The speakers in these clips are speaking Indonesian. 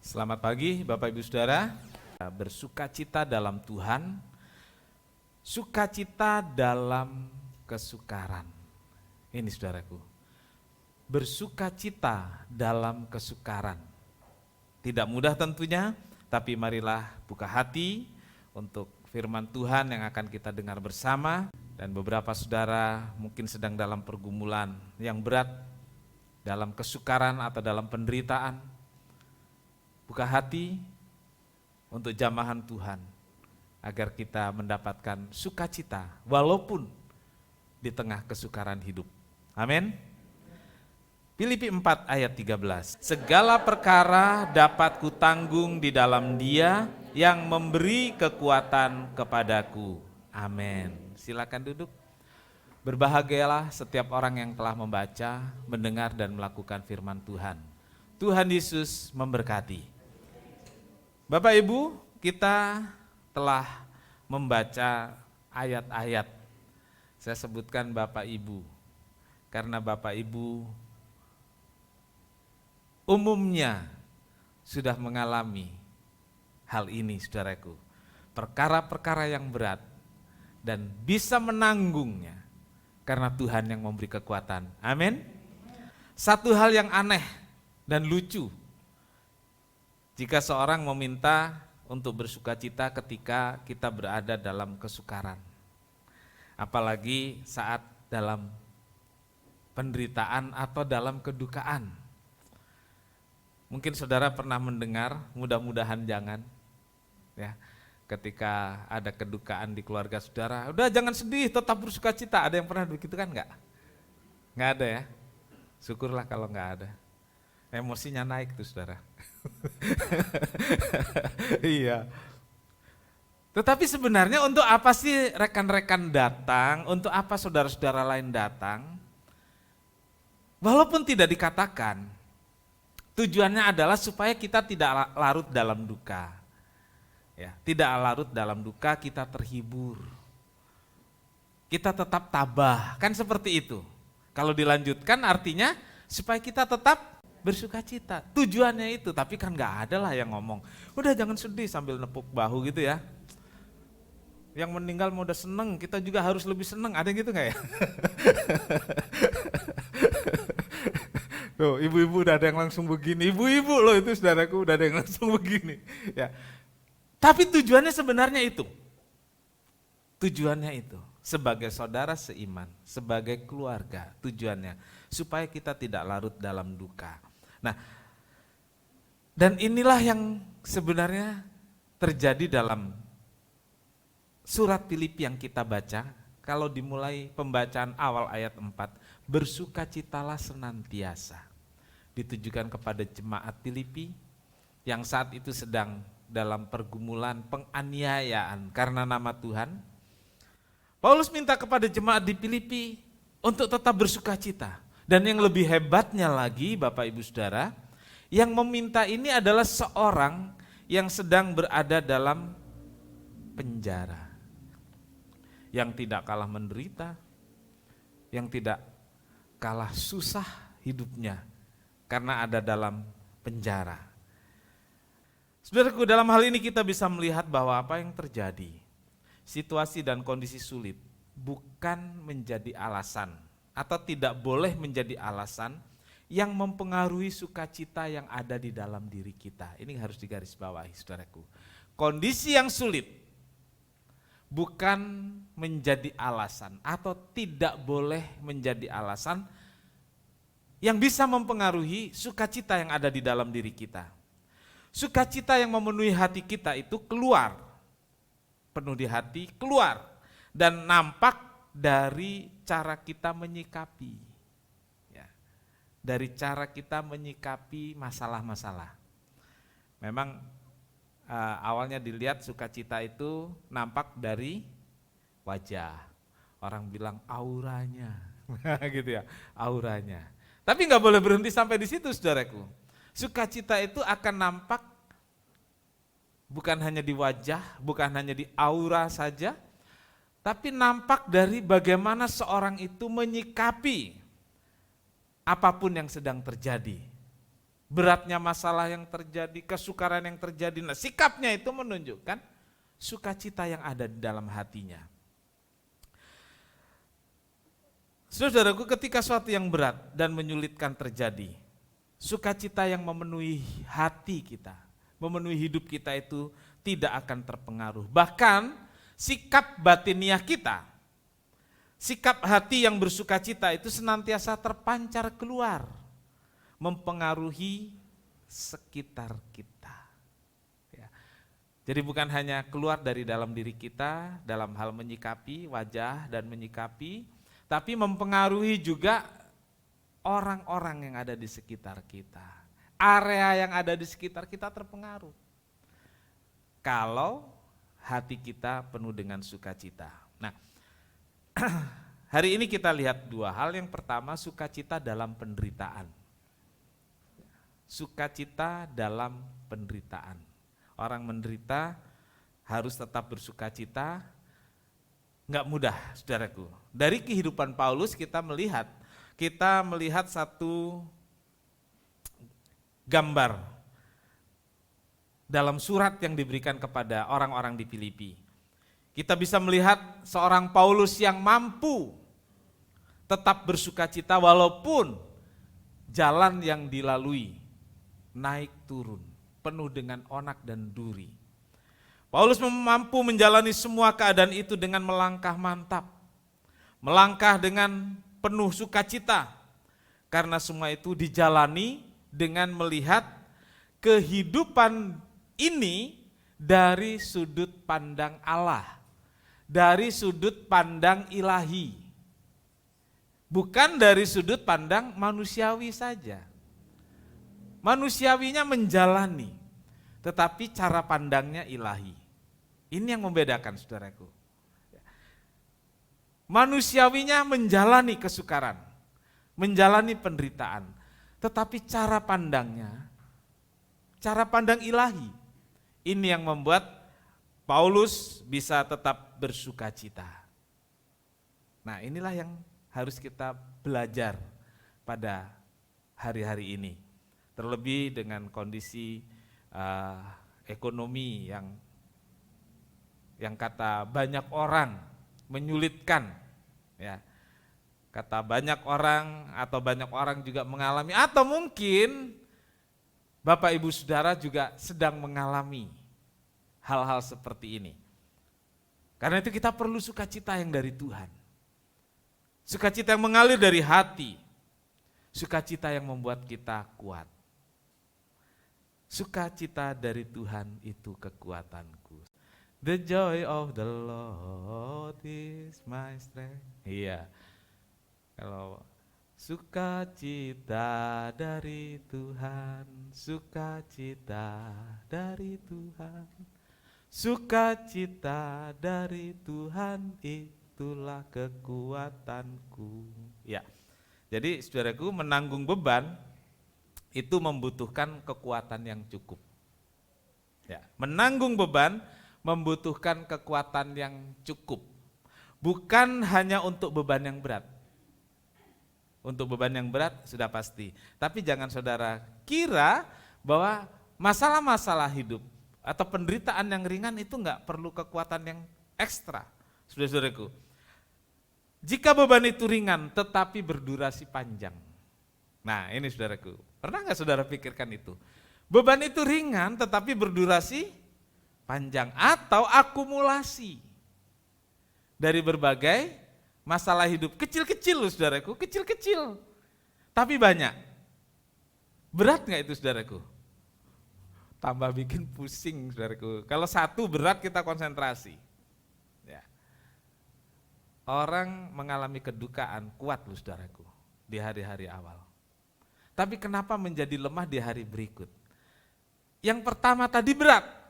Selamat pagi Bapak Ibu Saudara. Bersukacita dalam Tuhan, sukacita dalam kesukaran. Ini saudaraku, bersukacita dalam kesukaran. Tidak mudah tentunya, tapi marilah buka hati untuk firman Tuhan yang akan kita dengar bersama. Dan beberapa saudara mungkin sedang dalam pergumulan yang berat, dalam kesukaran atau dalam penderitaan. Buka hati untuk jamahan Tuhan agar kita mendapatkan sukacita walaupun di tengah kesukaran hidup. Amin. Filipi 4 ayat 13. Segala perkara dapat kutanggung di dalam Dia yang memberi kekuatan kepadaku. Amin. Silakan duduk. Berbahagialah setiap orang yang telah membaca, mendengar dan melakukan firman Tuhan. Tuhan Yesus memberkati. Bapak Ibu, kita telah membaca ayat-ayat. Saya sebutkan Bapak Ibu, karena Bapak Ibu umumnya sudah mengalami hal ini, saudaraku. Perkara-perkara yang berat dan bisa menanggungnya karena Tuhan yang memberi kekuatan. Amin. Satu hal yang aneh dan lucu, jika seorang meminta untuk bersukacita ketika kita berada dalam kesukaran, apalagi saat dalam penderitaan atau dalam kedukaan. Mungkin saudara pernah mendengar, mudah-mudahan jangan, ya, ketika ada kedukaan di keluarga saudara, udah jangan sedih, tetap bersukacita. Ada yang pernah begitu kan enggak? Enggak ada ya? Syukurlah kalau enggak ada. Emosinya naik tuh saudara. Iya. Tetapi sebenarnya untuk apa sih rekan-rekan datang, untuk apa saudara-saudara lain datang? Walaupun tidak dikatakan, tujuannya adalah supaya kita tidak larut dalam duka. Ya, tidak larut dalam duka, kita terhibur. Kita tetap tabah, kan seperti itu. Kalau dilanjutkan artinya supaya kita tetap bersukacita, tujuannya itu. Tapi kan gak ada lah yang ngomong, udah jangan sedih sambil nepuk bahu gitu ya. Yang meninggal mau udah seneng, kita juga harus lebih seneng, ada yang gitu gak ya? Tuh, ibu-ibu udah ada yang langsung begini, ibu-ibu loh itu saudaraku, udah ada yang langsung begini. Ya. Tapi tujuannya sebenarnya itu, sebagai saudara seiman, sebagai keluarga, tujuannya supaya kita tidak larut dalam duka. Nah, dan inilah yang sebenarnya terjadi dalam surat Filipi yang kita baca. Kalau dimulai pembacaan awal ayat 4, bersukacitalah senantiasa. Ditujukan kepada jemaat Filipi yang saat itu sedang dalam pergumulan penganiayaan karena nama Tuhan. Paulus minta kepada jemaat di Filipi untuk tetap bersukacita. Dan yang lebih hebatnya lagi Bapak Ibu Saudara, yang meminta ini adalah seorang yang sedang berada dalam penjara. Yang tidak kalah menderita, yang tidak kalah susah hidupnya karena ada dalam penjara. Saudaraku, dalam hal ini kita bisa melihat bahwa apa yang terjadi, situasi dan kondisi sulit bukan menjadi alasan atau tidak boleh menjadi alasan yang mempengaruhi sukacita yang ada di dalam diri kita. Ini harus digarisbawahi saudaraku. Kondisi yang sulit bukan menjadi alasan atau tidak boleh menjadi alasan yang bisa mempengaruhi sukacita yang ada di dalam diri kita. Sukacita yang memenuhi hati kita itu keluar, penuh di hati, keluar dan nampak dari cara kita menyikapi, ya, dari cara kita menyikapi masalah-masalah. Memang awalnya dilihat sukacita itu nampak dari wajah, orang bilang auranya, gitu ya, auranya. Tapi nggak boleh berhenti sampai di situ, saudaraku. Sukacita itu akan nampak bukan hanya di wajah, bukan hanya di aura saja, tapi nampak dari bagaimana seorang itu menyikapi apapun yang sedang terjadi. beratnya masalah yang terjadi, kesukaran yang terjadi. Nah, sikapnya itu menunjukkan sukacita yang ada di dalam hatinya. Saudaraku, ketika sesuatu yang berat dan menyulitkan terjadi, sukacita yang memenuhi hati kita, memenuhi hidup kita itu tidak akan terpengaruh. Bahkan sikap batiniah kita, sikap hati yang bersukacita itu senantiasa terpancar keluar, mempengaruhi sekitar kita. Ya. Jadi bukan hanya keluar dari dalam diri kita dalam hal menyikapi wajah dan menyikapi, tapi mempengaruhi juga orang-orang yang ada di sekitar kita. Area yang ada di sekitar kita terpengaruh. Kalau hati kita penuh dengan sukacita. Nah, hari ini kita lihat dua hal. Yang pertama, sukacita dalam penderitaan. Sukacita dalam penderitaan. Orang menderita harus tetap bersukacita. Enggak mudah, saudaraku. Dari kehidupan Paulus kita melihat satu gambar dalam surat yang diberikan kepada orang-orang di Filipi. Kita bisa melihat seorang Paulus yang mampu tetap bersukacita walaupun jalan yang dilalui naik turun, penuh dengan onak dan duri. Paulus mampu menjalani semua keadaan itu dengan melangkah mantap, melangkah dengan penuh sukacita, karena semua itu dijalani dengan melihat kehidupan ini dari sudut pandang Allah, dari sudut pandang ilahi, bukan dari sudut pandang manusiawi saja. Manusiawinya menjalani, tetapi cara pandangnya ilahi. Ini yang membedakan, saudaraku. Manusiawinya menjalani kesukaran, menjalani penderitaan, tetapi cara pandangnya, cara pandang ilahi. Ini yang membuat Paulus bisa tetap bersukacita. Nah, inilah yang harus kita belajar pada hari-hari ini. Terlebih dengan kondisi ekonomi yang kata banyak orang menyulitkan, ya. Kata banyak orang atau banyak orang juga mengalami, atau mungkin Bapak Ibu Saudara juga sedang mengalami hal-hal seperti ini. Karena itu kita perlu sukacita yang dari Tuhan. Sukacita yang mengalir dari hati. Sukacita yang membuat kita kuat. Sukacita dari Tuhan itu kekuatanku. The joy of the Lord is my strength. Iya. Kalau sukacita dari Tuhan, sukacita dari Tuhan, sukacita dari Tuhan itulah kekuatanku. Ya. Jadi saudaraku, menanggung beban itu membutuhkan kekuatan yang cukup. Ya, menanggung beban membutuhkan kekuatan yang cukup. Bukan hanya untuk beban yang berat. Untuk beban yang berat sudah pasti. Tapi jangan saudara kira bahwa masalah-masalah hidup atau penderitaan yang ringan itu enggak perlu kekuatan yang ekstra. Saudara-saudaraku, jika beban itu ringan tetapi berdurasi panjang. Nah, ini saudaraku, pernah enggak saudara pikirkan itu? Beban itu ringan tetapi berdurasi panjang atau akumulasi dari berbagai masalah hidup kecil-kecil loh saudaraku, kecil-kecil tapi banyak. Berat nggak itu saudaraku? Tambah bikin pusing saudaraku. Kalau satu berat kita konsentrasi. Ya. Orang mengalami kedukaan kuat loh saudaraku di hari-hari awal. Tapi kenapa menjadi lemah di hari berikut? Yang pertama tadi berat.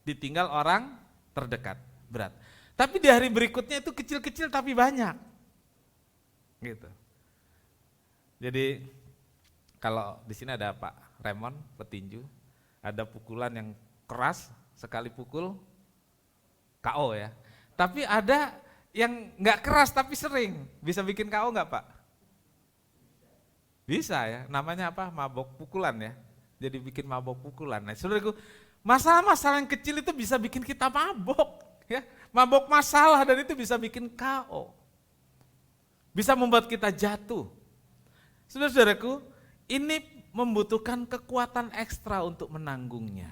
Ditinggal orang terdekat, berat. Tapi di hari berikutnya itu kecil-kecil tapi banyak. Gitu. Jadi kalau di sini ada Pak Raymond petinju, ada pukulan yang keras, sekali pukul KO ya. Tapi ada yang enggak keras tapi sering, bisa bikin KO enggak Pak? Bisa ya, namanya apa? Mabok pukulan ya. Jadi bikin mabok pukulan. Nah, saudaraku, masalah-masalah yang kecil itu bisa bikin kita mabok, ya. Mabok masalah dan itu bisa bikin KO. Bisa membuat kita jatuh. Saudara-saudaraku, ini membutuhkan kekuatan ekstra untuk menanggungnya.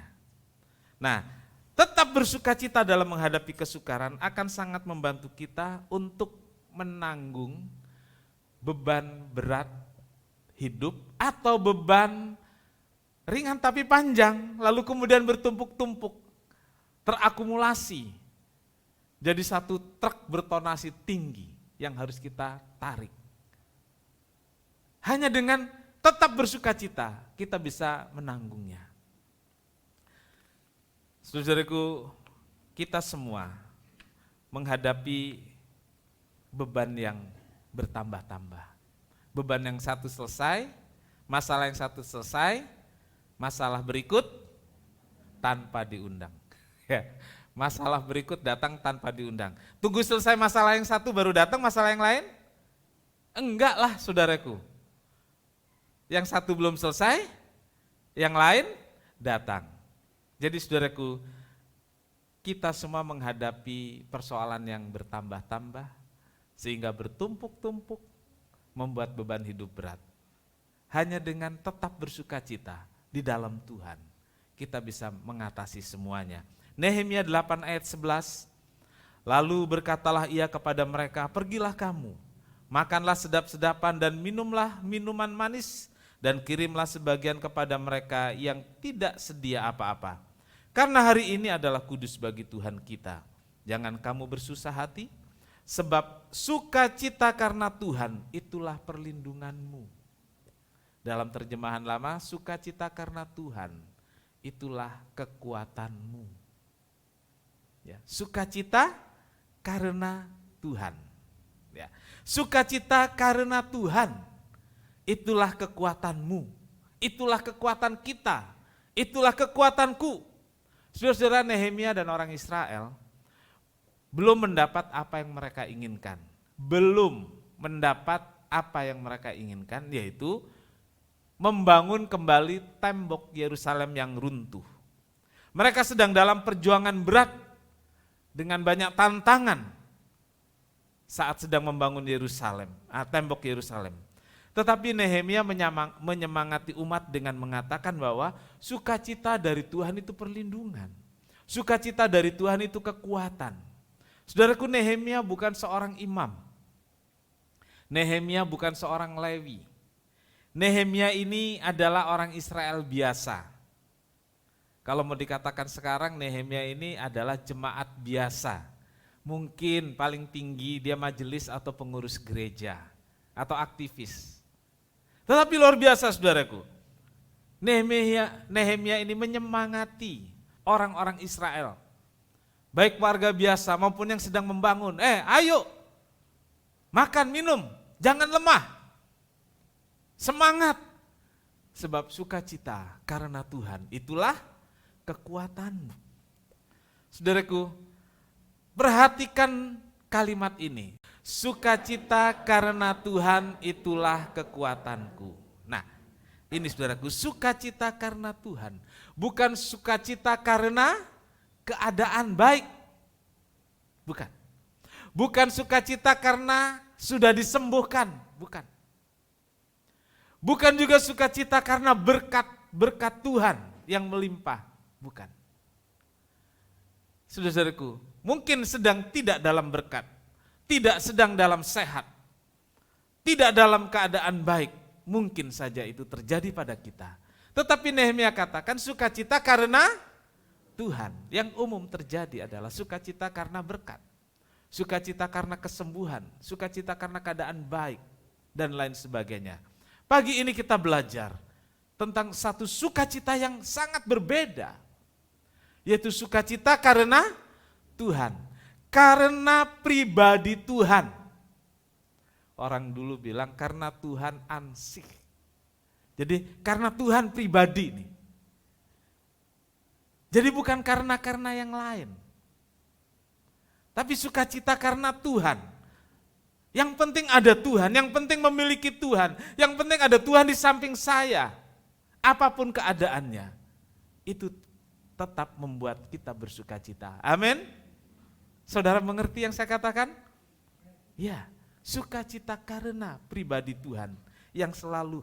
Nah, tetap bersukacita dalam menghadapi kesukaran akan sangat membantu kita untuk menanggung beban berat hidup atau beban ringan tapi panjang, lalu kemudian bertumpuk-tumpuk, terakumulasi, jadi satu truk bertonasi tinggi yang harus kita tarik. Hanya dengan tetap bersukacita, kita bisa menanggungnya. Saudaraku, kita semua menghadapi beban yang bertambah-tambah. Beban yang satu selesai, masalah yang satu selesai, masalah berikut tanpa diundang. Ya, masalah berikut datang tanpa diundang. Tunggu selesai masalah yang satu baru datang masalah yang lain? Enggak lah saudaraku. Yang satu belum selesai, yang lain datang. Jadi saudaraku, kita semua menghadapi persoalan yang bertambah-tambah sehingga bertumpuk-tumpuk membuat beban hidup berat. Hanya dengan tetap bersukacita di dalam Tuhan, kita bisa mengatasi semuanya. Nehemia 8 ayat 11, lalu berkatalah ia kepada mereka, pergilah kamu, makanlah sedap-sedapan dan minumlah minuman manis, dan kirimlah sebagian kepada mereka yang tidak sedia apa-apa. Karena hari ini adalah kudus bagi Tuhan kita. Jangan kamu bersusah hati, sebab sukacita karena Tuhan itulah perlindunganmu. Dalam terjemahan lama, sukacita karena Tuhan itulah kekuatanmu. Ya, sukacita karena Tuhan. Ya, sukacita karena Tuhan itulah kekuatanmu. Itulah kekuatan kita. Itulah kekuatanku. Saudara-saudara, Nehemia dan orang Israel belum mendapat apa yang mereka inginkan. Belum mendapat apa yang mereka inginkan, yaitu membangun kembali tembok Yerusalem yang runtuh. Mereka sedang dalam perjuangan berat dengan banyak tantangan saat sedang membangun Yerusalem, tembok Yerusalem. Tetapi Nehemia menyemangati umat dengan mengatakan bahwa sukacita dari Tuhan itu perlindungan. Sukacita dari Tuhan itu kekuatan. Saudaraku, Nehemia bukan seorang imam. Nehemia bukan seorang Lewi. Nehemia ini adalah orang Israel biasa. Kalau mau dikatakan sekarang, Nehemia ini adalah jemaat biasa. Mungkin paling tinggi dia majelis atau pengurus gereja atau aktivis. Tetapi luar biasa saudaraku. Nehemia ini menyemangati orang-orang Israel. Baik warga biasa maupun yang sedang membangun. Ayo, makan, minum, jangan lemah. Semangat. Sebab sukacita karena Tuhan itulah kekuatanmu. Saudaraku, perhatikan kalimat ini. Sukacita karena Tuhan itulah kekuatanku. Nah, ini saudaraku, sukacita karena Tuhan. Bukan sukacita karena keadaan baik. Bukan. Bukan sukacita karena sudah disembuhkan. Bukan. Bukan juga sukacita karena berkat Tuhan yang melimpah. Bukan. Saudara-saudaraku, mungkin sedang tidak dalam berkat, tidak sedang dalam sehat, tidak dalam keadaan baik. Mungkin saja itu terjadi pada kita. Tetapi Nehemia katakan sukacita karena Tuhan. Yang umum terjadi adalah sukacita karena berkat, sukacita karena kesembuhan, sukacita karena keadaan baik, dan lain sebagainya. Pagi ini kita belajar tentang satu sukacita yang sangat berbeda, yaitu sukacita karena Tuhan, karena pribadi Tuhan. Orang dulu bilang karena Tuhan ansih. Jadi karena Tuhan pribadi nih. Jadi bukan karena yang lain. Tapi sukacita karena Tuhan. Yang penting ada Tuhan, yang penting memiliki Tuhan, yang penting ada Tuhan di samping saya. Apapun keadaannya, itu tetap membuat kita bersuka cita. Amin. Saudara mengerti yang saya katakan? Ya, sukacita karena pribadi Tuhan yang selalu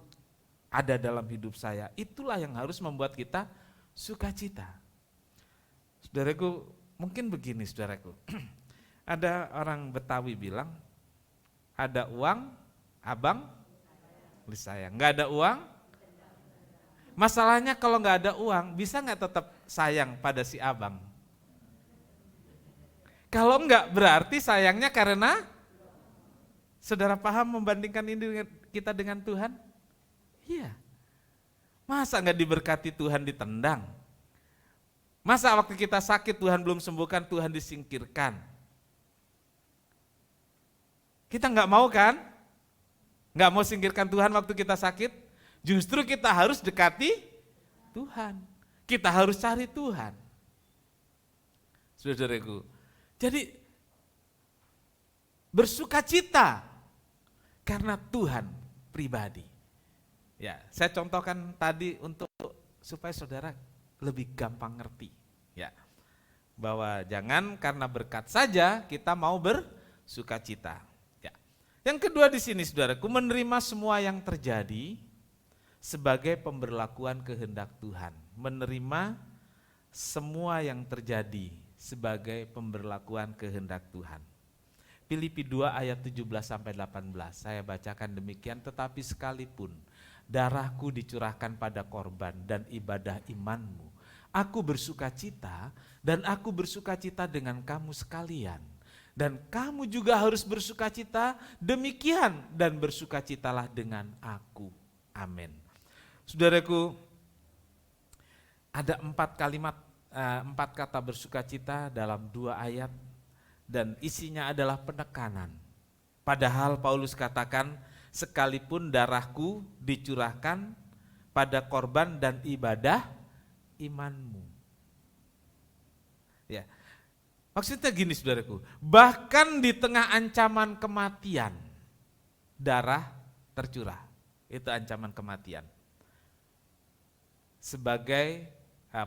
ada dalam hidup saya. Itulah yang harus membuat kita sukacita. Saudaraku, mungkin begini saudaraku. Ada orang Betawi bilang, ada uang, abang beli sayang. Nggak ada uang, masalahnya kalau nggak ada uang, bisa nggak tetap sayang pada si abang? Kalau enggak, berarti sayangnya karena, saudara paham membandingkan ini dengan kita dengan Tuhan? Iya. Masa nggak diberkati Tuhan ditendang? Masa waktu kita sakit Tuhan belum sembuhkan, Tuhan disingkirkan? Kita nggak mau kan? Nggak mau singkirkan Tuhan waktu kita sakit? Justru kita harus dekati Tuhan. Kita harus cari Tuhan. Saudaraku, jadi bersukacita karena Tuhan pribadi. Ya, saya contohkan tadi untuk supaya saudara lebih gampang ngerti. Ya, bahwa jangan karena berkat saja kita mau bersukacita. Ya. Yang kedua di sini saudaraku, menerima semua yang terjadi sebagai pemberlakuan kehendak Tuhan. Menerima semua yang terjadi sebagai pemberlakuan kehendak Tuhan. Filipi 2 ayat 17-18, saya bacakan demikian, tetapi sekalipun darahku dicurahkan pada korban dan ibadah imanmu, aku bersukacita dan aku bersukacita dengan kamu sekalian. Dan kamu juga harus bersukacita demikian dan bersukacitalah dengan aku. Amin. Saudaraku, ada 4 kata bersukacita dalam 2 ayat dan isinya adalah penekanan. Padahal Paulus katakan, sekalipun darahku dicurahkan pada korban dan ibadah imanmu. Ya. Maksudnya gini saudaraku, bahkan di tengah ancaman kematian, darah tercurah. Itu ancaman kematian.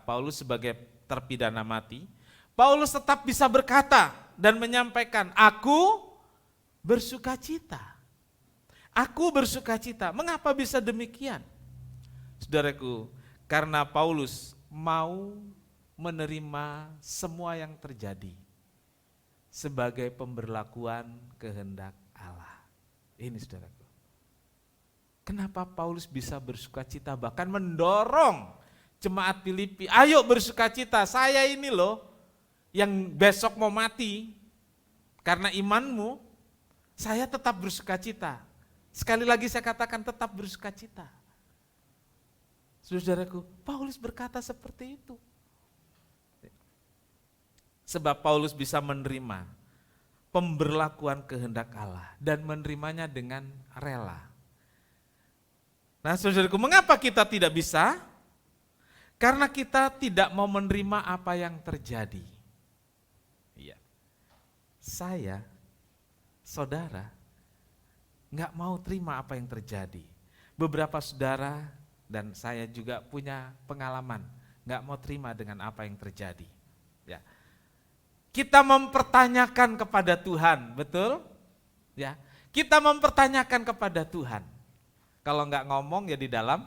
Paulus sebagai terpidana mati, Paulus tetap bisa berkata dan menyampaikan, aku bersukacita. Aku bersukacita. Mengapa bisa demikian? Saudaraku, karena Paulus mau menerima semua yang terjadi sebagai pemberlakuan kehendak Allah. Ini saudaraku. Kenapa Paulus bisa bersukacita, bahkan mendorong jemaat Filipi, ayo bersukacita, saya ini loh yang besok mau mati karena imanmu, saya tetap bersukacita. Sekali lagi saya katakan tetap bersukacita. Saudaraku, Paulus berkata seperti itu. Sebab Paulus bisa menerima pemberlakuan kehendak Allah dan menerimanya dengan rela. Nah saudaraku, mengapa kita tidak bisa? Karena kita tidak mau menerima apa yang terjadi. Iya. Saya, saudara, nggak mau terima apa yang terjadi. Beberapa saudara dan saya juga punya pengalaman, nggak mau terima dengan apa yang terjadi. Ya. Kita mempertanyakan kepada Tuhan, betul? Ya. Kita mempertanyakan kepada Tuhan. Kalau nggak ngomong ya di dalam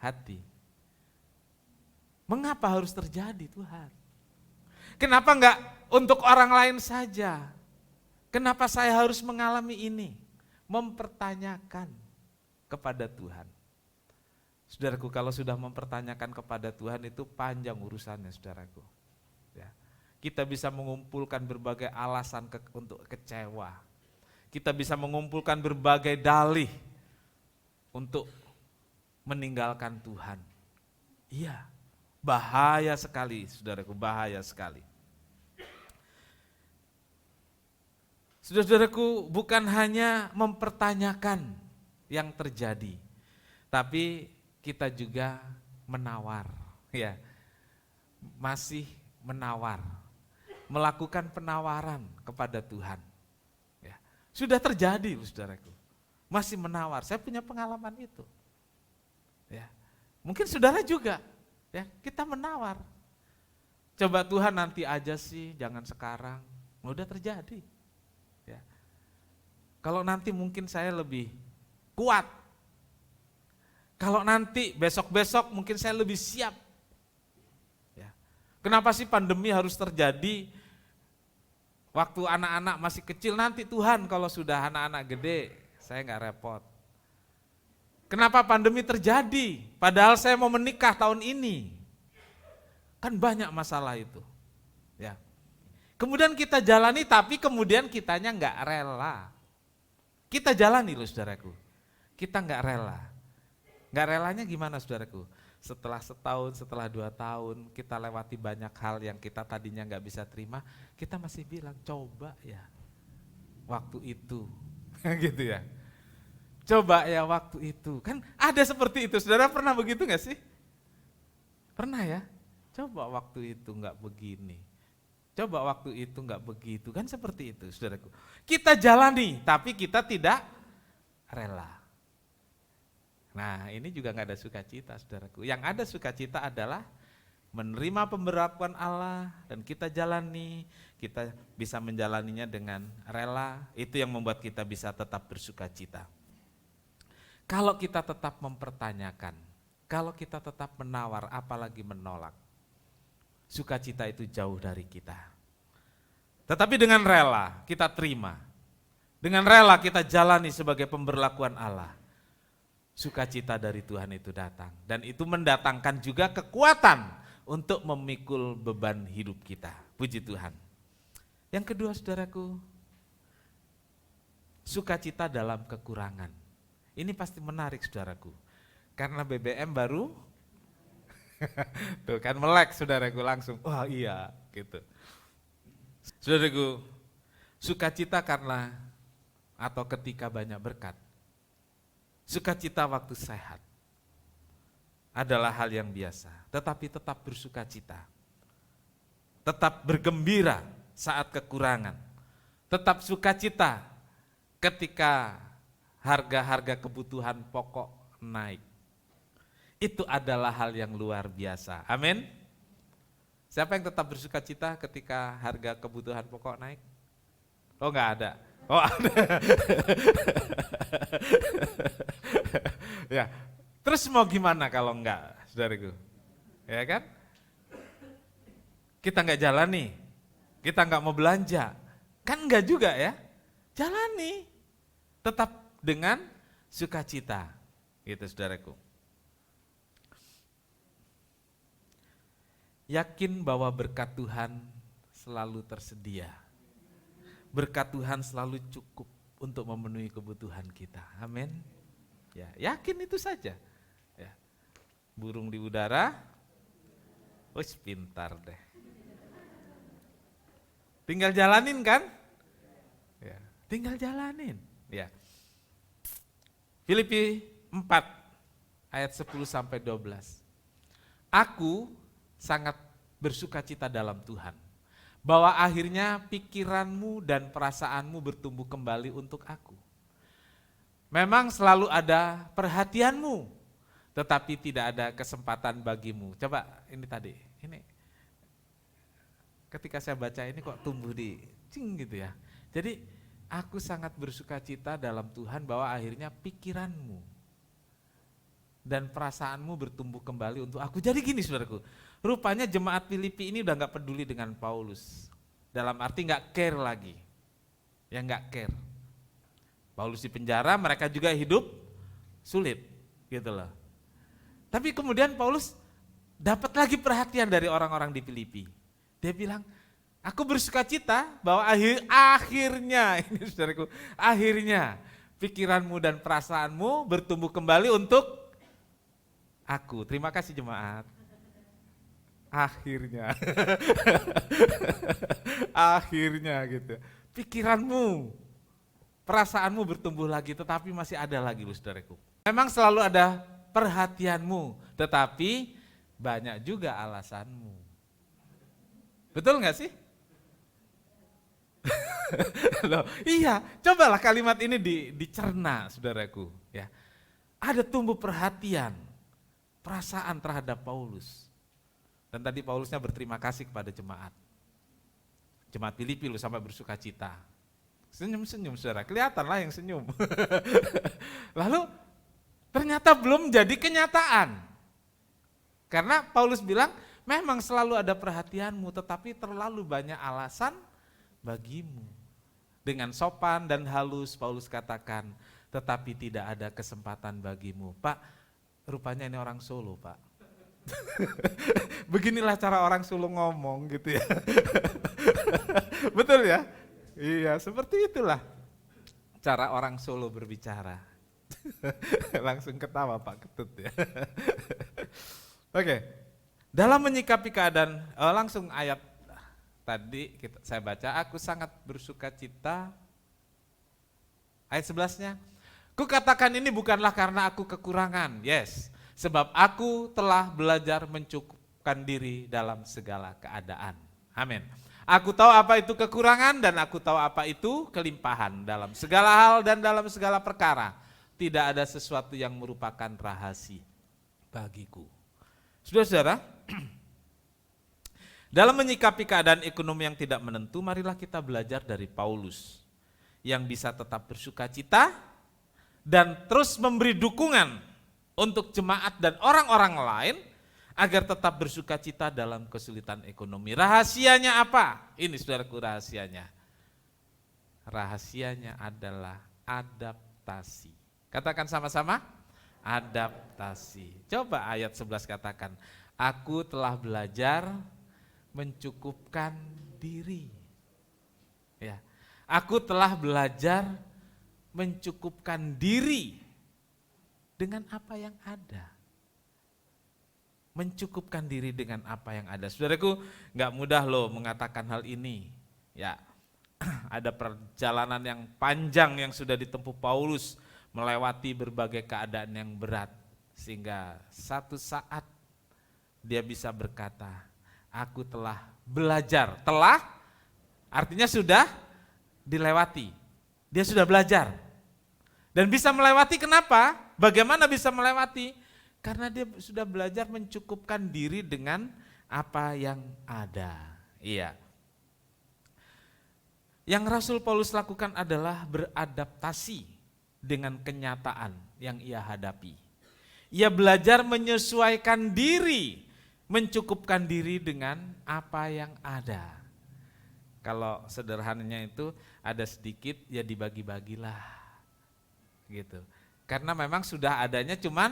hati. Mengapa harus terjadi Tuhan? Kenapa enggak untuk orang lain saja? Kenapa saya harus mengalami ini? Mempertanyakan kepada Tuhan. Saudaraku, kalau sudah mempertanyakan kepada Tuhan itu panjang urusannya saudaraku. Ya. Kita bisa mengumpulkan berbagai alasan untuk kecewa. Kita bisa mengumpulkan berbagai dalih untuk meninggalkan Tuhan. Iya. Bahaya sekali, saudaraku, bahaya sekali. Saudara-saudaraku, bukan hanya mempertanyakan yang terjadi, tapi kita juga menawar, ya, masih menawar, melakukan penawaran kepada Tuhan. Ya. Sudah terjadi, saudaraku. Masih menawar. Saya punya pengalaman itu. Ya. Mungkin saudara juga, ya, kita menawar. Coba Tuhan nanti aja sih, jangan sekarang. Udah terjadi. Ya. Kalau nanti mungkin saya lebih kuat. Kalau nanti besok-besok mungkin saya lebih siap. Ya. Kenapa sih pandemi harus terjadi waktu anak-anak masih kecil? Nanti Tuhan kalau sudah anak-anak gede, saya nggak repot. Kenapa pandemi terjadi? Padahal saya mau menikah tahun ini. Kan banyak masalah itu. Ya. Kemudian kita jalani, tapi kemudian kitanya nggak rela. Kita jalani loh saudaraku. Kita nggak rela. Nggak relanya gimana saudaraku? Setelah setahun, setelah 2 tahun, kita lewati banyak hal yang kita tadinya nggak bisa terima, kita masih bilang coba ya waktu itu. Gitu ya. Coba ya waktu itu. Kan ada seperti itu. Saudara pernah begitu gak sih? Pernah ya? Coba waktu itu gak begini. Coba waktu itu gak begitu. Kan seperti itu saudaraku. Kita jalani tapi kita tidak rela. Nah ini juga gak ada sukacita saudaraku. Yang ada sukacita adalah menerima pemberlakuan Allah dan kita jalani, kita bisa menjalaninya dengan rela, itu yang membuat kita bisa tetap bersukacita. Kalau kita tetap mempertanyakan, kalau kita tetap menawar, apalagi menolak, sukacita itu jauh dari kita. Tetapi dengan rela kita terima, dengan rela kita jalani sebagai pemberlakuan Allah, sukacita dari Tuhan itu datang. Dan itu mendatangkan juga kekuatan untuk memikul beban hidup kita. Puji Tuhan. Yang kedua saudaraku, sukacita dalam kekurangan. Ini pasti menarik saudaraku. Karena BBM baru, tuh kan melek saudaraku langsung, wah iya gitu. Saudaraku, sukacita karena atau ketika banyak berkat. Sukacita waktu sehat adalah hal yang biasa, tetapi tetap bersukacita. Tetap bergembira saat kekurangan. Tetap sukacita ketika harga-harga kebutuhan pokok naik. Itu adalah hal yang luar biasa. Amin. Siapa yang tetap bersukacita ketika harga kebutuhan pokok naik? Oh enggak ada. Oh ada. Ya. Terus mau gimana kalau enggak, saudaraku? Ya kan? Kita enggak jalani, kita enggak mau belanja. Kan enggak juga ya? Jalani. Tetap dengan sukacita. Gitu saudaraku. Yakin bahwa berkat Tuhan selalu tersedia. Berkat Tuhan selalu cukup untuk memenuhi kebutuhan kita. Amin. Ya, yakin itu saja. Ya. Burung di udara, wis pintar deh. Tinggal jalanin kan? Ya, tinggal jalanin. Ya. Filipi 4 ayat 10 sampai 12. Aku sangat bersukacita dalam Tuhan, bahwa akhirnya pikiranmu dan perasaanmu bertumbuh kembali untuk aku. Memang selalu ada perhatianmu, tetapi tidak ada kesempatan bagimu. Coba ini tadi, ini ketika saya baca ini kok tumbuh di cing gitu ya. Jadi aku sangat bersukacita dalam Tuhan bahwa akhirnya pikiranmu dan perasaanmu bertumbuh kembali untuk aku. Jadi gini saudaraku, rupanya jemaat Filipi ini udah gak peduli dengan Paulus. Dalam arti gak care lagi. Ya gak care. Paulus di penjara, mereka juga hidup sulit. Gitu loh. Tapi kemudian Paulus dapat lagi perhatian dari orang-orang di Filipi. Dia bilang, aku bersukacita bahwa akhirnya, ini saudaraku, akhirnya pikiranmu dan perasaanmu bertumbuh kembali untuk aku. Terima kasih jemaat. Akhirnya. Akhirnya gitu. Pikiranmu, perasaanmu bertumbuh lagi, tetapi masih ada lagi loh saudaraku. Memang selalu ada perhatianmu, tetapi banyak juga alasanmu. Betul gak sih? Loh, iya, cobalah kalimat ini dicerna, saudaraku. Ya, ada tumbuh perhatian, perasaan terhadap Paulus. Dan tadi Paulusnya berterima kasih kepada jemaat. Jemaat Filipi lu sampai bersuka cita. Senyum-senyum saudara, kelihatanlah yang senyum. Lalu ternyata belum jadi kenyataan. Karena Paulus bilang, memang selalu ada perhatianmu, tetapi terlalu banyak alasan bagimu. Dengan sopan dan halus Paulus katakan, tetapi tidak ada kesempatan bagimu. Pak, rupanya ini orang Solo, Pak. Beginilah cara orang Solo ngomong gitu ya. Betul ya? Iya, seperti itulah cara orang Solo berbicara. Langsung ketawa Pak Ketut ya. Oke, dalam menyikapi keadaan, langsung ayat tadi saya baca, aku sangat bersuka cita, ayat 11-nya, kukatakan ini bukanlah karena aku kekurangan, yes, sebab aku telah belajar mencukupkan diri dalam segala keadaan. Amin. Aku tahu apa itu kekurangan dan aku tahu apa itu kelimpahan dalam segala hal dan dalam segala perkara. Tidak ada sesuatu yang merupakan rahasia bagiku. Saudara-saudara, dalam menyikapi keadaan ekonomi yang tidak menentu, marilah kita belajar dari Paulus yang bisa tetap bersuka cita dan terus memberi dukungan untuk jemaat dan orang-orang lain agar tetap bersuka cita dalam kesulitan ekonomi. Rahasianya apa? Ini saudaraku rahasianya. Rahasianya adalah adaptasi. Katakan sama-sama, adaptasi. Coba ayat 11 katakan, aku telah belajar mencukupkan diri. Ya, aku telah belajar mencukupkan diri dengan apa yang ada. Mencukupkan diri dengan apa yang ada. Saudaraku, nggak mudah loh mengatakan hal ini. Ya, ada perjalanan yang panjang yang sudah ditempuh Paulus melewati berbagai keadaan yang berat sehingga satu saat dia bisa berkata, aku telah belajar. Telah artinya sudah dilewati. Dia sudah belajar. Dan bisa melewati kenapa? Bagaimana bisa melewati? Karena dia sudah belajar mencukupkan diri dengan apa yang ada. Iya. Yang Rasul Paulus lakukan adalah beradaptasi dengan kenyataan yang ia hadapi. Ia belajar menyesuaikan diri, mencukupkan diri dengan apa yang ada. Kalau sederhananya itu ada sedikit ya dibagi-bagilah. Gitu. Karena memang sudah adanya cuman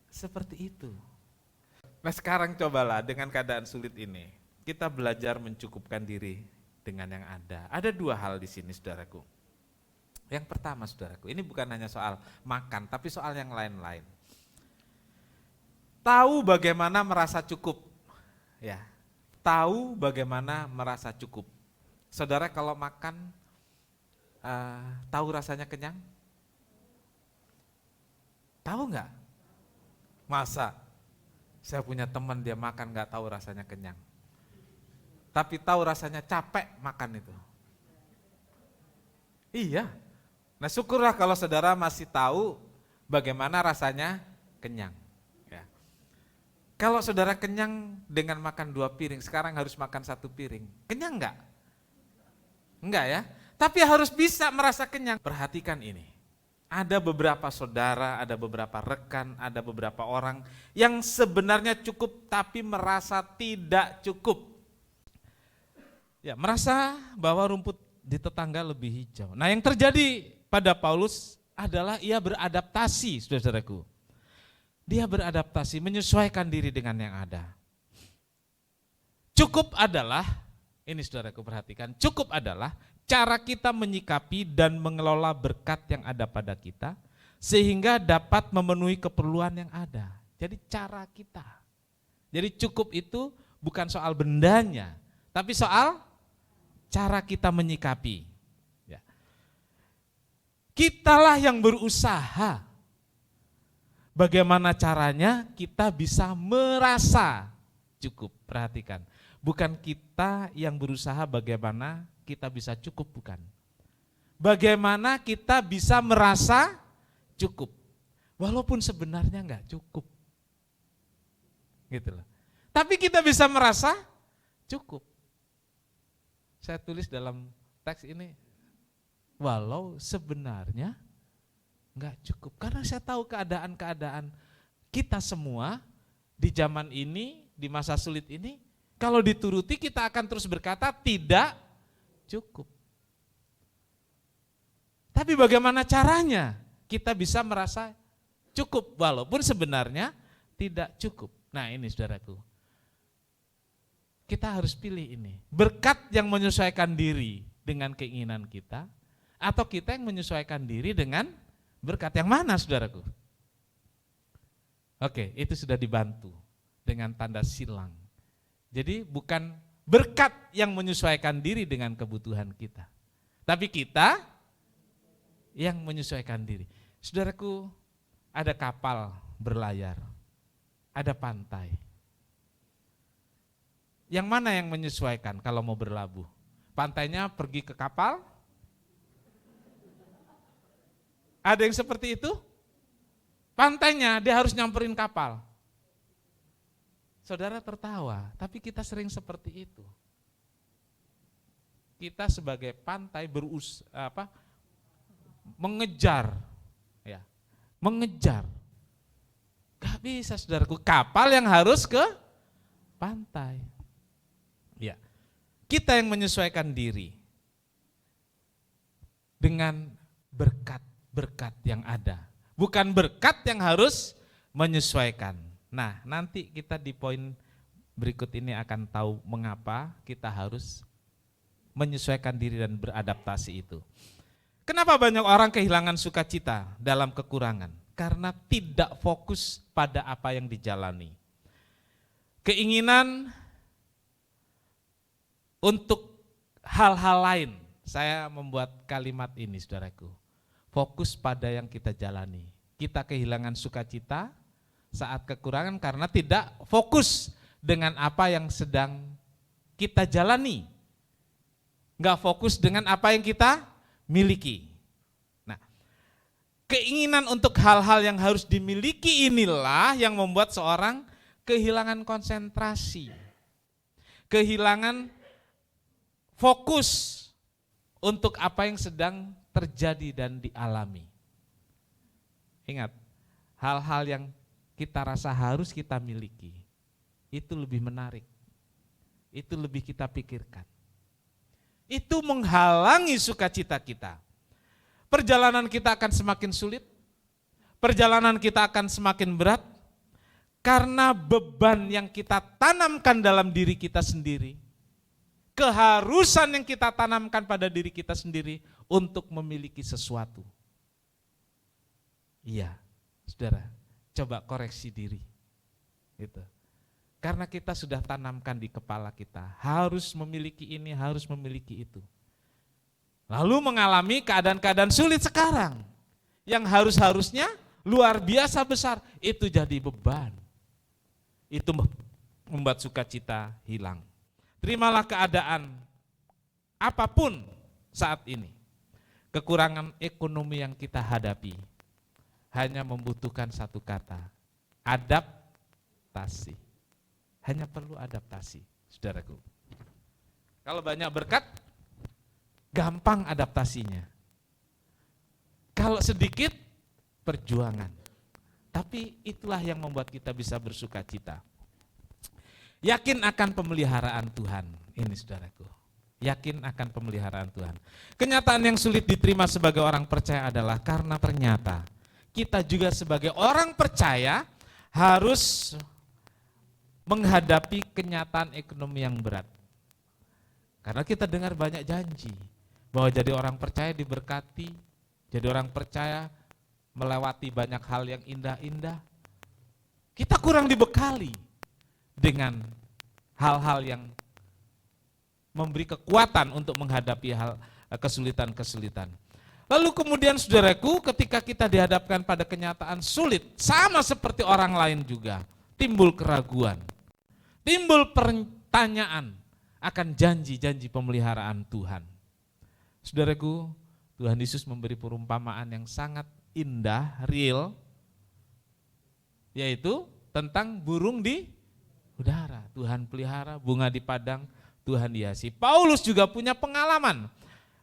seperti itu. Nah sekarang cobalah dengan keadaan sulit ini, kita belajar mencukupkan diri dengan yang ada. Ada dua hal di sini saudaraku. Yang pertama saudaraku, ini bukan hanya soal makan, tapi soal yang lain-lain. Tahu bagaimana merasa cukup, ya. Tahu bagaimana merasa cukup. Saudara kalau makan, tahu rasanya kenyang? Tahu nggak? Masa? Saya punya teman dia makan nggak tahu rasanya kenyang. Tapi tahu rasanya capek makan itu. Iya. Nah syukurlah kalau saudara masih tahu bagaimana rasanya kenyang. Ya. Kalau saudara kenyang dengan makan 2 piring, sekarang harus makan 1 piring. Kenyang nggak? Enggak ya. Tapi harus bisa merasa kenyang. Perhatikan ini. Ada beberapa saudara, ada beberapa rekan, ada beberapa orang yang sebenarnya cukup tapi merasa tidak cukup. Ya, merasa bahwa rumput di tetangga lebih hijau. Nah, yang terjadi pada Paulus adalah ia beradaptasi, saudaraku. Dia beradaptasi, menyesuaikan diri dengan yang ada. Cukup adalah, ini saudaraku perhatikan, cukup adalah cara kita menyikapi dan mengelola berkat yang ada pada kita sehingga dapat memenuhi keperluan yang ada. Jadi cara kita. Jadi cukup itu bukan soal bendanya, tapi soal cara kita menyikapi. Ya. Kitalah yang berusaha. Bagaimana caranya kita bisa merasa cukup. Perhatikan, bukan kita yang berusaha bagaimana kita bisa cukup, bukan. Bagaimana kita bisa merasa cukup, walaupun sebenarnya enggak cukup. Gitu loh. Tapi kita bisa merasa cukup. Saya tulis dalam teks ini, walau sebenarnya enggak cukup. Karena saya tahu keadaan-keadaan kita semua di zaman ini, di masa sulit ini, kalau dituruti kita akan terus berkata tidak cukup. Tapi bagaimana caranya kita bisa merasa cukup walaupun sebenarnya tidak cukup? Nah ini saudaraku, kita harus pilih ini. Berkat yang menyesuaikan diri dengan keinginan kita, atau kita yang menyesuaikan diri dengan berkat yang mana saudaraku? Oke, itu sudah dibantu dengan tanda silang. Jadi bukan berkat yang menyesuaikan diri dengan kebutuhan kita, tapi kita yang menyesuaikan diri. Saudaraku, ada kapal berlayar, ada pantai. Yang mana yang menyesuaikan kalau mau berlabuh? Pantainya pergi ke kapal? Ada yang seperti itu? Pantainya dia harus nyamperin kapal. Saudara tertawa, tapi kita sering seperti itu. Kita sebagai pantai mengejar, ya, mengejar. Gak bisa saudaraku, kapal yang harus ke pantai. Ya, kita yang menyesuaikan diri dengan berkat-berkat yang ada, bukan berkat yang harus menyesuaikan. Nah, nanti kita di poin berikut ini akan tahu mengapa kita harus menyesuaikan diri dan beradaptasi itu. Kenapa banyak orang kehilangan sukacita dalam kekurangan? Karena tidak fokus pada apa yang dijalani. Keinginan untuk hal-hal lain. Saya membuat kalimat ini saudaraku. Fokus pada yang kita jalani. Kita kehilangan sukacita saat kekurangan karena tidak fokus dengan apa yang sedang kita jalani. Enggak fokus dengan apa yang kita miliki. Nah, keinginan untuk hal-hal yang harus dimiliki inilah yang membuat seorang kehilangan konsentrasi. Kehilangan fokus untuk apa yang sedang terjadi dan dialami. Ingat, hal-hal yang kita rasa harus kita miliki, itu lebih menarik, itu lebih kita pikirkan. Itu menghalangi sukacita kita. Perjalanan kita akan semakin sulit, perjalanan kita akan semakin berat, karena beban yang kita tanamkan dalam diri kita sendiri, keharusan yang kita tanamkan pada diri kita sendiri untuk memiliki sesuatu. Iya, saudara. Coba koreksi diri, gitu. Karena kita sudah tanamkan di kepala kita, harus memiliki ini, harus memiliki itu. Lalu mengalami keadaan-keadaan sulit sekarang, yang harusnya luar biasa besar, itu jadi beban. Itu membuat sukacita hilang. Terimalah keadaan apapun saat ini. Kekurangan ekonomi yang kita hadapi hanya membutuhkan satu kata, adaptasi. Hanya perlu adaptasi, saudaraku. Kalau banyak berkat, gampang adaptasinya. Kalau sedikit, perjuangan. Tapi itulah yang membuat kita bisa bersukacita. Yakin akan pemeliharaan Tuhan, ini saudaraku. Yakin akan pemeliharaan Tuhan. Kenyataan yang sulit diterima sebagai orang percaya adalah karena ternyata kita juga sebagai orang percaya harus menghadapi kenyataan ekonomi yang berat. Karena kita dengar banyak janji bahwa jadi orang percaya diberkati, jadi orang percaya melewati banyak hal yang indah-indah. Kita kurang dibekali dengan hal-hal yang memberi kekuatan untuk menghadapi hal kesulitan-kesulitan. Lalu kemudian saudaraku, ketika kita dihadapkan pada kenyataan sulit, sama seperti orang lain juga, timbul keraguan, timbul pertanyaan akan janji-janji pemeliharaan Tuhan. Saudaraku, Tuhan Yesus memberi perumpamaan yang sangat indah, real, yaitu tentang burung di udara. Tuhan pelihara, bunga di padang, Tuhan hiasi. Paulus juga punya pengalaman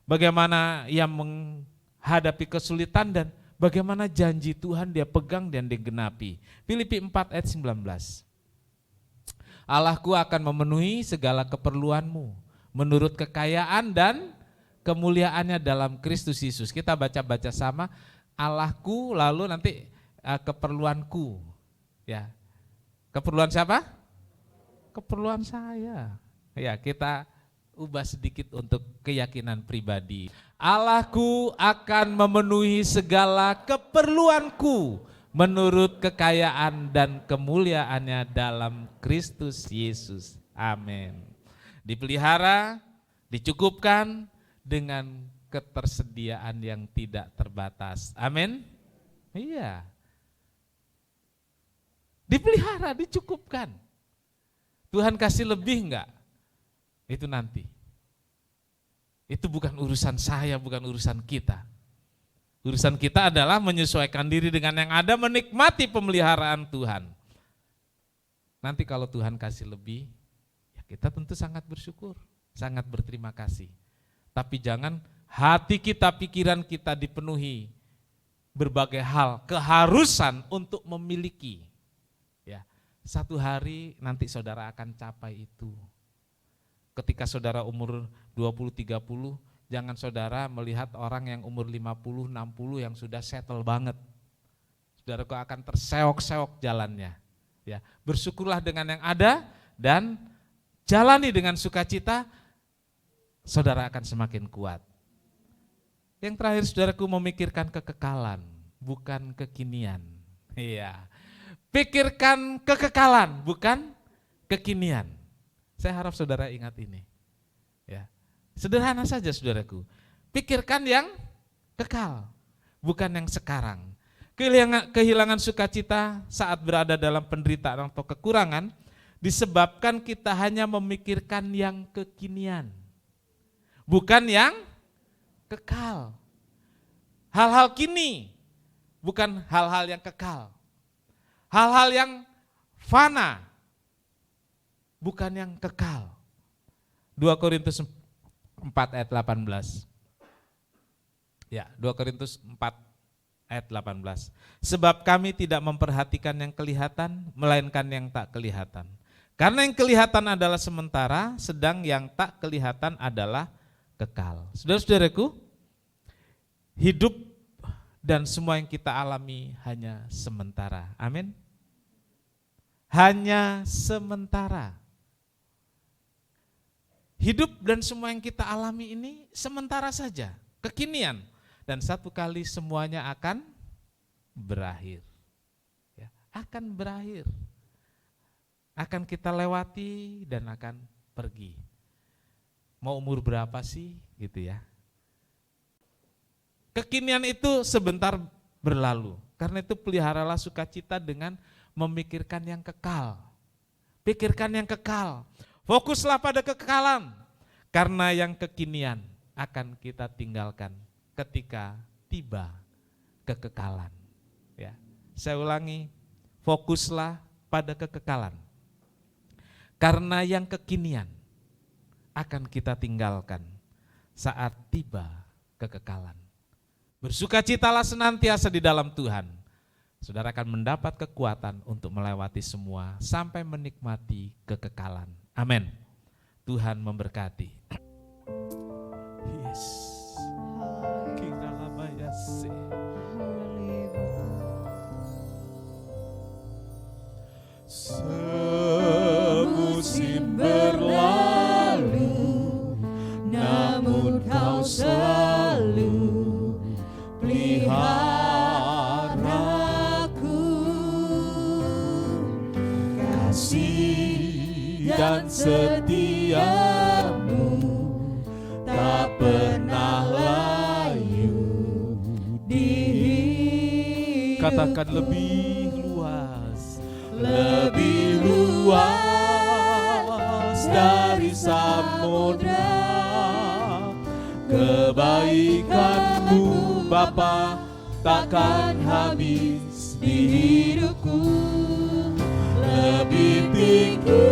bagaimana ia menghadapi kesulitan dan bagaimana janji Tuhan dia pegang dan digenapi. Filipi 4 ayat 19. Allahku akan memenuhi segala keperluanmu menurut kekayaan dan kemuliaannya dalam Kristus Yesus. Kita baca-baca sama, Allahku lalu nanti keperluanku. Ya. Keperluan siapa? Keperluan saya. Ya, kita ubah sedikit untuk keyakinan pribadi. Allahku akan memenuhi segala keperluanku menurut kekayaan dan kemuliaannya dalam Kristus Yesus. Amin. Dipelihara, dicukupkan dengan ketersediaan yang tidak terbatas. Amin. Iya. Dipelihara, dicukupkan. Tuhan kasih lebih enggak? Itu nanti. Itu bukan urusan saya, bukan urusan kita. Urusan kita adalah menyesuaikan diri dengan yang ada, menikmati pemeliharaan Tuhan. Nanti kalau Tuhan kasih lebih, ya kita tentu sangat bersyukur, sangat berterima kasih. Tapi jangan hati kita, pikiran kita dipenuhi berbagai hal, keharusan untuk memiliki. Ya, satu hari nanti saudara akan capai itu. Ketika saudara umur 20-30, jangan saudara melihat orang yang umur 50-60 yang sudah settle banget. Saudara kok akan terseok-seok jalannya. Ya, bersyukurlah dengan yang ada dan jalani dengan sukacita, saudara akan semakin kuat. Yang terakhir, saudaraku, memikirkan kekekalan, bukan kekinian. Iya. Pikirkan kekekalan, bukan kekinian. Saya harap saudara ingat ini. Ya. Sederhana saja, saudaraku. Pikirkan yang kekal, bukan yang sekarang. Kehilangan sukacita saat berada dalam penderitaan atau kekurangan disebabkan kita hanya memikirkan yang kekinian, bukan yang kekal. Hal-hal kini, bukan hal-hal yang kekal. Hal-hal yang fana, bukan yang kekal. 2 Korintus 4 ayat 18. Ya, 2 Korintus 4 ayat 18. Sebab kami tidak memperhatikan yang kelihatan, melainkan yang tak kelihatan. Karena yang kelihatan adalah sementara, sedang yang tak kelihatan adalah kekal. Saudara-saudaraku, hidup dan semua yang kita alami hanya sementara. Amin. Hanya sementara. Hidup dan semua yang kita alami ini sementara saja, kekinian. Dan satu kali semuanya akan berakhir. Ya, akan berakhir. Akan kita lewati dan akan pergi. Mau umur berapa sih gitu ya. Kekinian itu sebentar berlalu. Karena itu peliharalah sukacita dengan memikirkan yang kekal. Pikirkan yang kekal. Fokuslah pada kekekalan. Karena yang kekinian akan kita tinggalkan ketika tiba kekekalan. Ya, saya ulangi, fokuslah pada kekekalan. Karena yang kekinian akan kita tinggalkan saat tiba kekekalan. Bersukacitalah senantiasa di dalam Tuhan. Saudara akan mendapat kekuatan untuk melewati semua sampai menikmati kekekalan. Amin. Tuhan memberkati. Yes. Semusim berlalu, namun kau selalu peliharaku. Kasih dan setiamu tak pernah layu di hidup. Katakan lebih luas. Lebih luas dari samudra, Kebaikan-Mu Bapa takkan habis di hidupku, lebih tinggi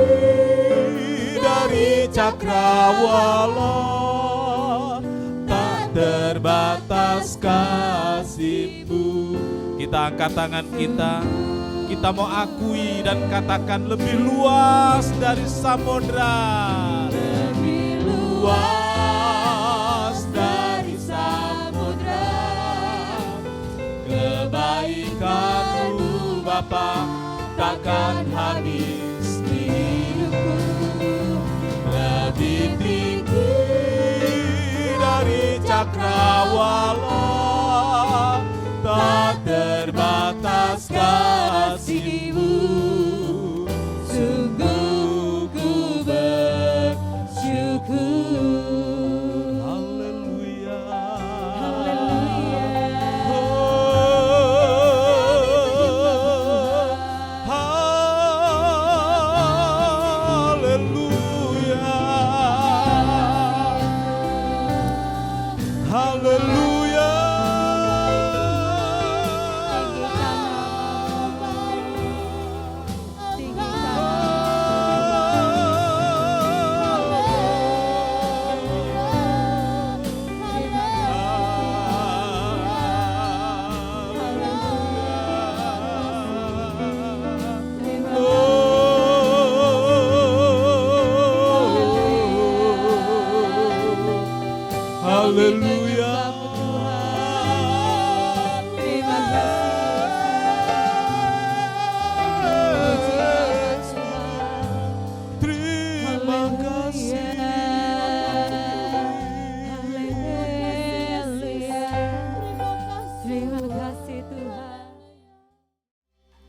dari cakrawala, tak terbatas kasih-Mu. Kita angkat tangan kita mau akui dan katakan lebih luas dari samudra. Lebih luas dari samudra, kebaikan-Mu Bapa takkan habis di hidupku, lebih tinggi dari cakrawala, tak terbatas kasih-Mu. Sungguh ku bersyukur. Haleluya. Haleluya. Haleluya. Terima Terima kasih. Terima kasih Tuhan.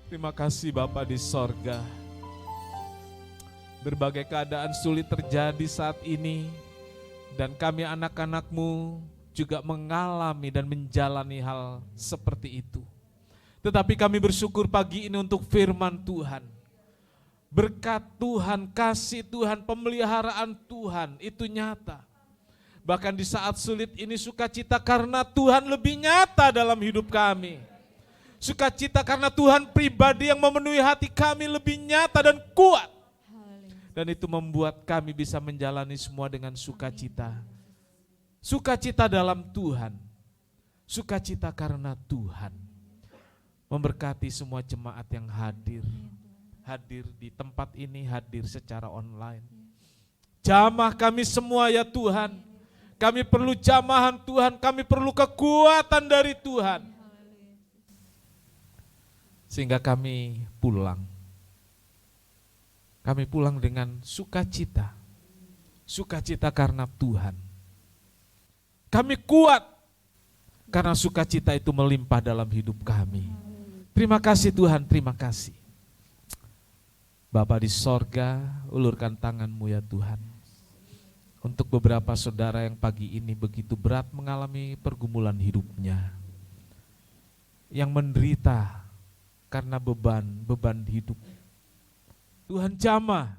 Terima kasih Bapa di sorga. Berbagai keadaan sulit terjadi saat ini, dan kami anak-anak-Mu juga mengalami dan menjalani hal seperti itu. Tetapi kami bersyukur pagi ini untuk firman Tuhan. Berkat Tuhan, kasih Tuhan, pemeliharaan Tuhan itu nyata. Bahkan di saat sulit ini sukacita karena Tuhan lebih nyata dalam hidup kami. Sukacita karena Tuhan pribadi yang memenuhi hati kami lebih nyata dan kuat. Dan itu membuat kami bisa menjalani semua dengan sukacita. Sukacita dalam Tuhan. Sukacita karena Tuhan. Memberkati semua jemaat yang hadir. Hadir di tempat ini, hadir secara online. Jamah kami semua ya Tuhan. Kami perlu jamahan Tuhan, kami perlu kekuatan dari Tuhan. Sehingga kami pulang. Kami pulang dengan sukacita. Sukacita karena Tuhan. Kami kuat karena sukacita itu melimpah dalam hidup kami. Terima kasih Tuhan, terima kasih. Bapa di sorga, ulurkan tangan-Mu ya Tuhan. Untuk beberapa saudara yang pagi ini begitu berat mengalami pergumulan hidupnya. Yang menderita karena beban hidup. Tuhan jamah,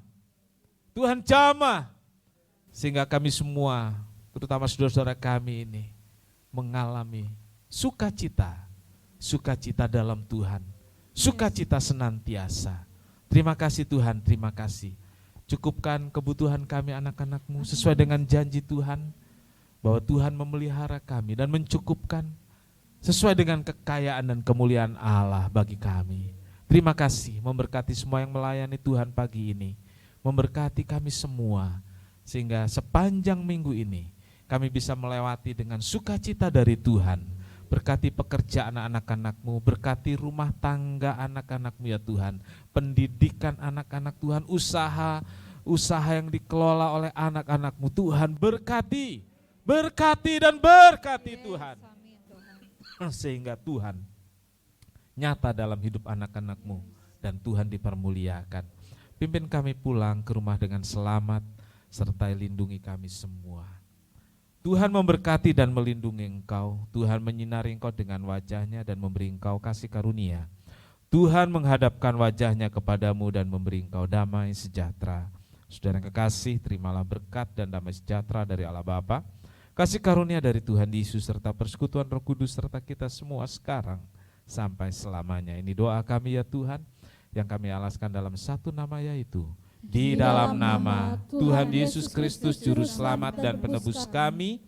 sehingga kami semua, terutama saudara-saudara kami ini, mengalami sukacita dalam Tuhan, sukacita senantiasa. Terima kasih Tuhan, terima kasih. Cukupkan kebutuhan kami anak-anak-Mu sesuai dengan janji Tuhan, bahwa Tuhan memelihara kami dan mencukupkan sesuai dengan kekayaan dan kemuliaan Allah bagi kami. Terima kasih, memberkati semua yang melayani Tuhan pagi ini. Memberkati kami semua, sehingga sepanjang minggu ini kami bisa melewati dengan sukacita dari Tuhan. Berkati pekerjaan anak-anak-Mu, berkati rumah tangga anak-anak-Mu ya Tuhan. Pendidikan anak-anak Tuhan, usaha yang dikelola oleh anak-anak-Mu Tuhan. Berkati dan berkati Tuhan. Sehingga Tuhan nyata dalam hidup anak-anak-Mu dan Tuhan dipermuliakan. Pimpin kami pulang ke rumah dengan selamat, serta lindungi kami semua. Tuhan memberkati dan melindungi engkau. Tuhan menyinari engkau dengan wajah-Nya dan memberi engkau kasih karunia. Tuhan menghadapkan wajah-Nya kepadamu dan memberi engkau damai sejahtera. Saudara yang kekasih, terimalah berkat dan damai sejahtera dari Allah Bapa Kasih karunia dari Tuhan Yesus serta persekutuan Roh Kudus serta kita semua sekarang sampai selamanya. Ini doa kami ya Tuhan, yang kami alaskan dalam satu nama, yaitu di dalam nama Tuhan Yesus Kristus Juru Selamat dan Penebus kami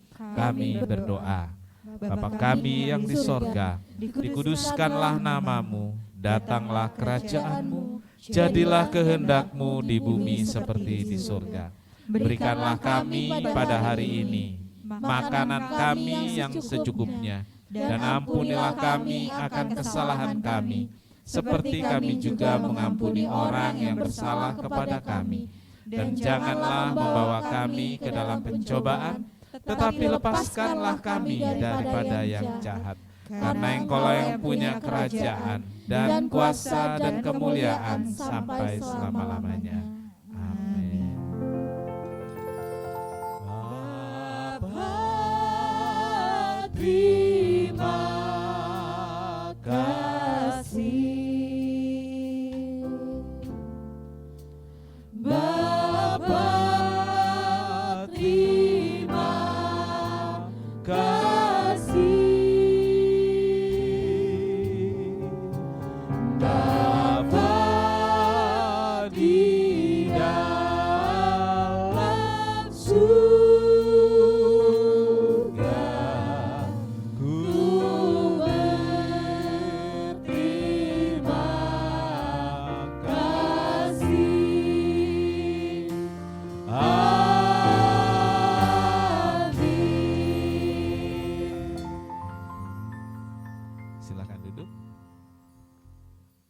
berdoa. Bapa kami yang di sorga, dikuduskanlah namamu, datanglah kerajaanmu, jadilah kehendakmu di bumi seperti di sorga. Berikanlah kami pada hari ini makanan kami yang secukupnya, dan ampunilah kami akan kesalahan kami, seperti kami juga mengampuni orang yang bersalah kepada kami. Dan janganlah membawa kami ke dalam pencobaan, tetapi lepaskanlah kami daripada yang jahat. Karena Engkaulah yang punya kerajaan dan kuasa dan kemuliaan sampai selama-lamanya. Amin. Bapa, terima kasih. Bapa, terima kasih. Bapa di dalam surga, ku berterima kasih. Amin. Silakan duduk.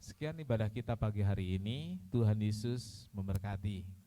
Sekian ibadah kita pagi hari ini. Tuhan Yesus memberkati.